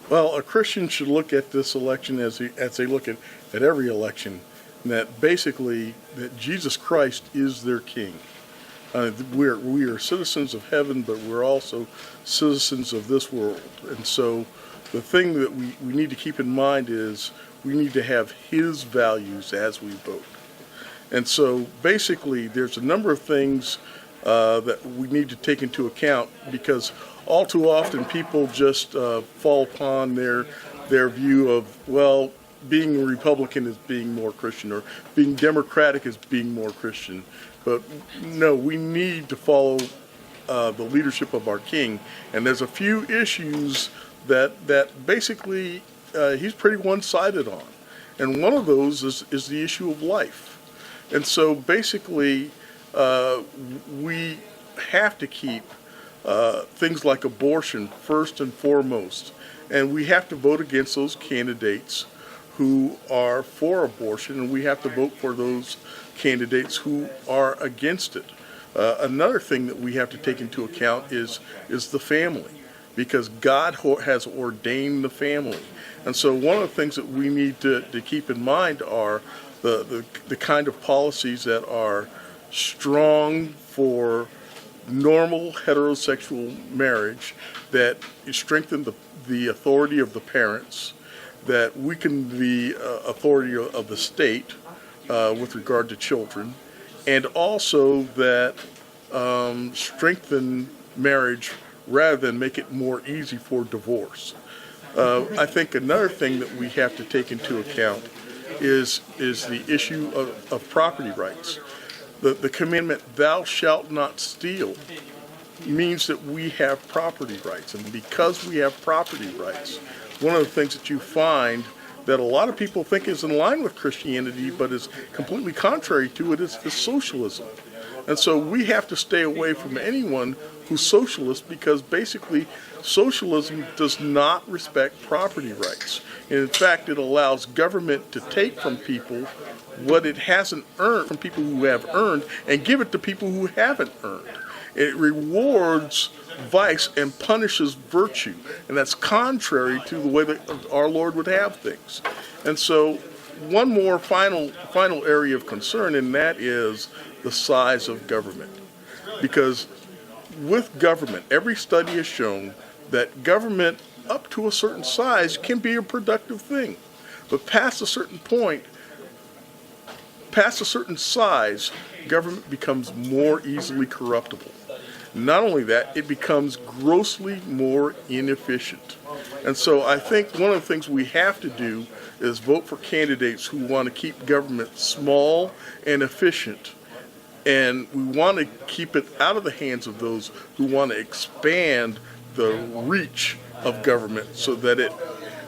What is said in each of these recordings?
Well, a Christian should look at this election as they look at every election, and that basically that Jesus Christ is their king. We are citizens of heaven, but we're also citizens of this world. And so the thing that we need to keep in mind is we need to have his values as we vote. And so basically there's a number of things that we need to take into account, because all too often people just fall upon their view of, well, being a Republican is being more Christian, or being Democratic is being more Christian. But no, we need to follow the leadership of our king. And there's a few issues that basically he's pretty one-sided on. And one of those is the issue of life. And so basically we have to keep things like abortion first and foremost. And we have to vote against those candidates who are for abortion, and we have to vote for those candidates who are against it. Another thing that we have to take into account is the family, because God has ordained the family. And so one of the things that we need to keep in mind are the kind of policies that are strong for normal heterosexual marriage, that strengthen the authority of the parents, that weaken the authority of the state with regard to children, and also that strengthen marriage rather than make it more easy for divorce. I think another thing that we have to take into account is the issue of property rights. The commandment, thou shalt not steal, means that we have property rights. And because we have property rights, one of the things that you find that a lot of people think is in line with Christianity but is completely contrary to it is socialism. And so we have to stay away from anyone who's socialist, because basically socialism does not respect property rights. And in fact, it allows government to take from people what it hasn't earned from people who have earned and give it to people who haven't earned. It rewards vice and punishes virtue, and that's contrary to the way that our Lord would have things. And so one more final area of concern, and that is the size of government. Because with government, every study has shown that government up to a certain size can be a productive thing. But past a certain point, past a certain size, government becomes more easily corruptible. Not only that, it becomes grossly more inefficient. And so I think one of the things we have to do is vote for candidates who want to keep government small and efficient. And we want to keep it out of the hands of those who want to expand the reach of government so that it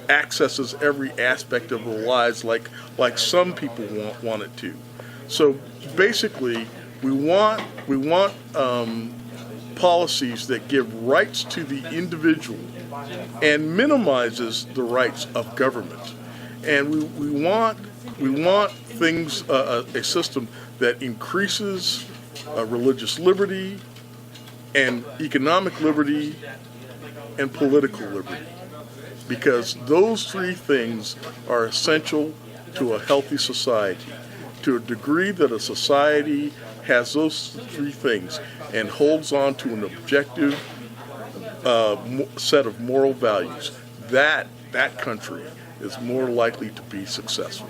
accesses every aspect of our lives like some people want it to. So basically, we want policies that give rights to the individual and minimizes the rights of government. And we want things, a system that increases religious liberty and economic liberty and political liberty, because those three things are essential to a healthy society. To a degree that a society has those three things and holds on to an objective set of moral values, that country is more likely to be successful.